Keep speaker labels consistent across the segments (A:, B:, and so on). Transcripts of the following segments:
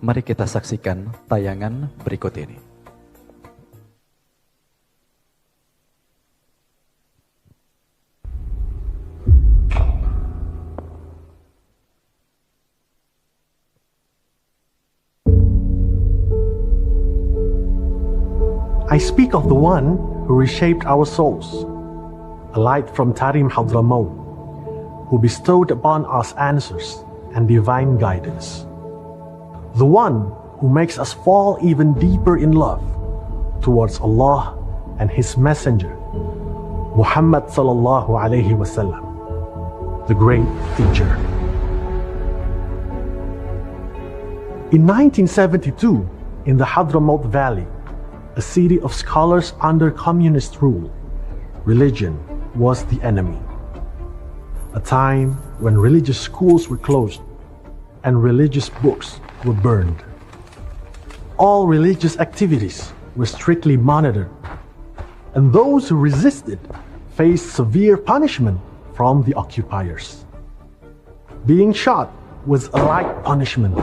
A: Mari kita saksikan tayangan berikut ini.
B: I speak of the one who reshaped our souls, a light from Tarim Hadramaut, who bestowed upon us answers and divine guidance. The one who makes us fall even deeper in love towards Allah and His Messenger, Muhammad sallallahu alaihi wasallam, the great teacher. In 1972, in the Hadramaut Valley, a city of scholars under communist rule, religion was the enemy. A time when religious schools were closed and religious books were burned. All religious activities were strictly monitored, and those who resisted faced severe punishment from the occupiers. Being shot was a light punishment.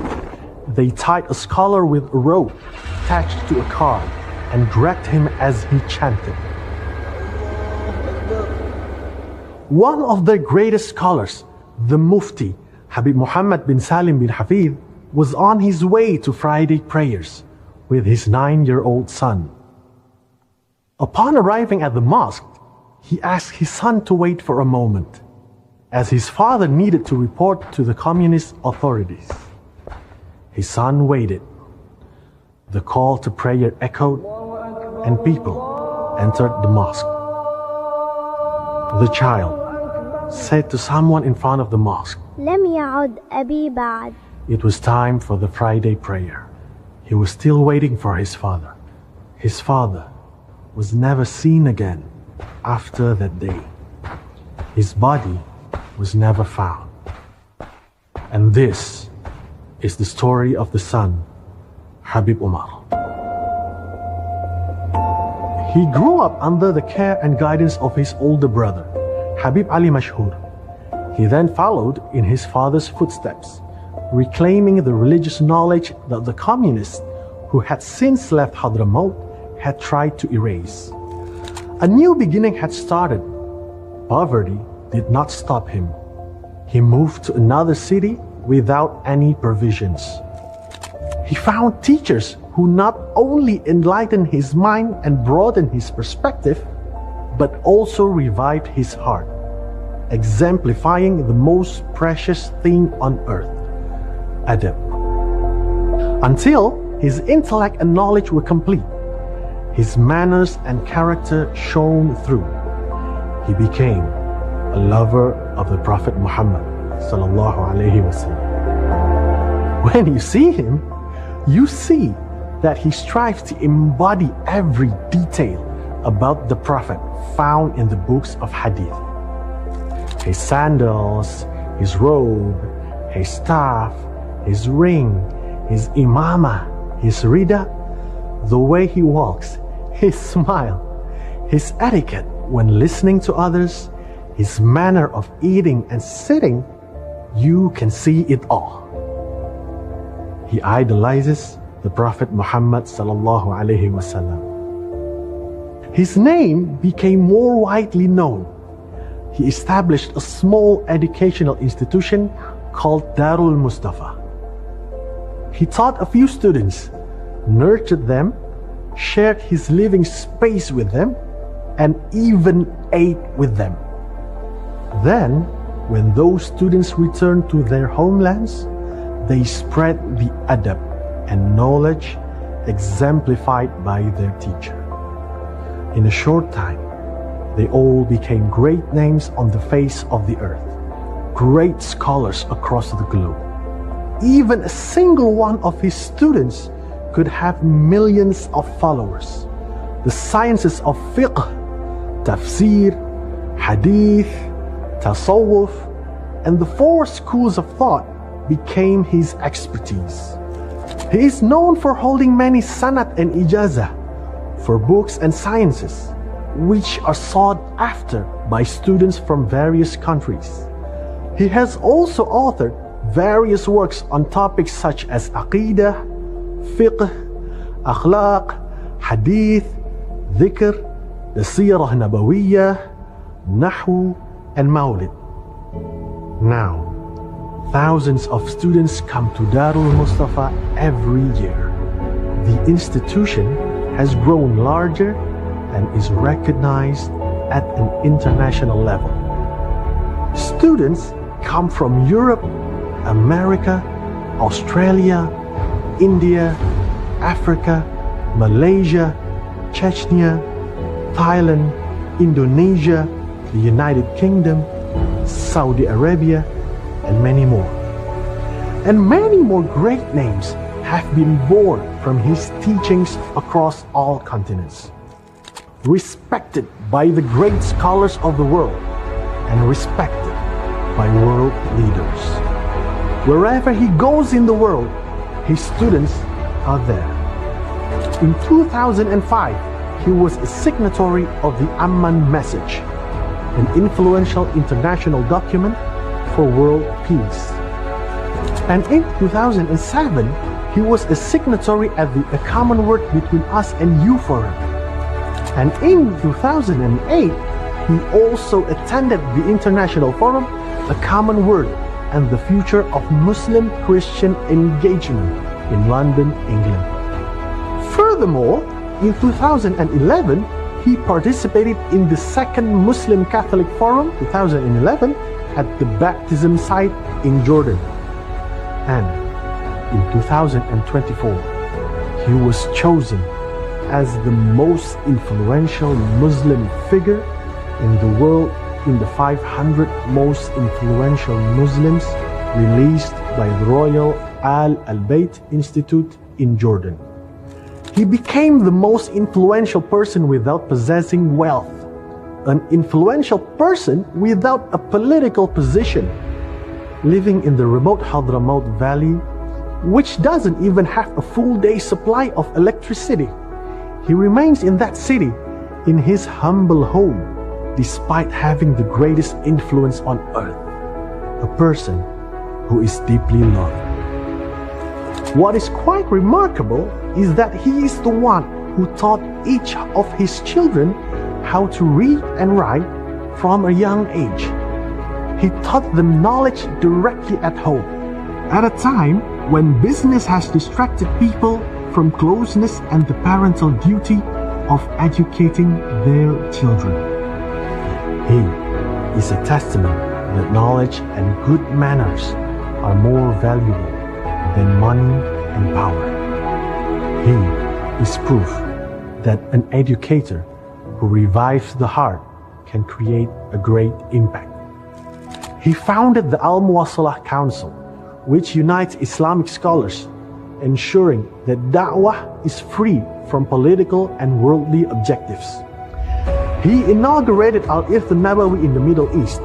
B: They tied a scholar with a rope attached to a car and dragged him as he chanted. One of their greatest scholars, the Mufti, Habib Muhammad bin Salim bin Hafidh, was on his way to Friday prayers with his 9-year-old son. Upon arriving at the mosque, he asked his son to wait for a moment, as his father needed to report to the communist authorities. His son waited. The call to prayer echoed, and people entered the mosque. The child said to someone in front of the mosque,
C: لم يعد أبي بعد.
B: It was time for the Friday prayer. He was still waiting for his father. His father was never seen again after that day. His body was never found. And this is the story of the son, Habib Umar. He grew up under the care and guidance of his older brother, Habib Ali Mashhur. He then followed in his father's footsteps, reclaiming the religious knowledge that the communists who had since left Hadramaut had tried to erase. A new beginning had started. Poverty did not stop him. He moved to another city without any provisions. He found teachers who not only enlightened his mind and broadened his perspective, but also revived his heart, exemplifying the most precious thing on earth, adab. Until his intellect and knowledge were complete, his manners and character shone through. He became a lover of the Prophet Muhammad sallallahu alaihi wasallam. When you see him, you see that he strives to embody every detail about the Prophet found in the books of Hadith. His sandals, his robe, his staff, his ring, his imamah, his rida, the way he walks, his smile, his etiquette when listening to others, his manner of eating and sitting, you can see it all. He idolizes the Prophet Muhammad sallallahu alaihi wasallam. His name became more widely known. He established a small educational institution called Darul Mustafa. He taught a few students, nurtured them, shared his living space with them, and even ate with them. Then, when those students returned to their homelands, they spread the adab and knowledge exemplified by their teacher. In a short time, they all became great names on the face of the earth, great scholars across the globe. Even a single one of his students could have millions of followers. The sciences of fiqh, tafsir, hadith, tasawwuf, and the 4 schools of thought became his expertise. He is known for holding many sanad and ijazah for books and sciences, which are sought after by students from various countries. He has also authored various works on topics such as Aqidah, Fiqh, Akhlaq, Hadith, Dhikr, the Seerah Nabawiyyah, Nahu, and Mawlid. Now, thousands of students come to Darul Mustafa every year. The institution has grown larger and is recognized at an international level. Students come from Europe, America, Australia, India, Africa, Malaysia, Chechnya, Thailand, Indonesia, the United Kingdom, Saudi Arabia, and many more. And many more great names have been born from his teachings across all continents. Respected by the great scholars of the world and respected by world leaders. Wherever he goes in the world, his students are there. In 2005, he was a signatory of the Amman Message, an influential international document for world peace. And in 2007, he was a signatory at the A Common Word Between Us and You Forum. And in 2008, he also attended the International Forum, A Common Word and the Future of Muslim-Christian Engagement in London, England. Furthermore, in 2011, he participated in the Second Muslim Catholic Forum 2011 at the baptism site in Jordan. And in 2024, he was chosen as the most influential Muslim figure in the world in the 500 most influential Muslims released by the Royal Al-Bayt Institute in Jordan. He became the most influential person without possessing wealth, an influential person without a political position, living in the remote Hadramaut Valley, which doesn't even have a full day supply of electricity. He remains in that city, in his humble home, despite having the greatest influence on earth, a person who is deeply loved. What is quite remarkable is that he is the one who taught each of his children how to read and write from a young age. He taught them knowledge directly at home, at a time when business has distracted people from closeness and the parental duty of educating their children. He is a testament that knowledge and good manners are more valuable than money and power. He is proof that an educator who revives the heart can create a great impact. He founded the Al-Muwasalah Council, which unites Islamic scholars, ensuring that da'wah is free from political and worldly objectives. He inaugurated Al-Irth Nabawi in the Middle East,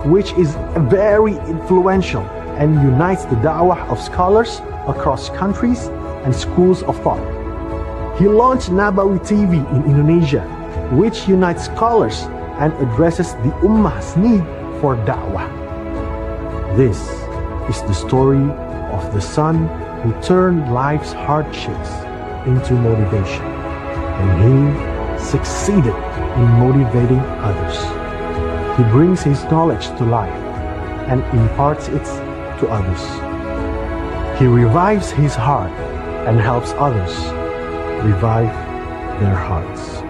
B: which is very influential and unites the da'wah of scholars across countries and schools of thought. He launched Nabawi TV in Indonesia, which unites scholars and addresses the Ummah's need for da'wah. This is the story of the son who turned life's hardships into motivation, and he succeeded in motivating others. He brings his knowledge to life and imparts it to others. He revives his heart and helps others revive their hearts.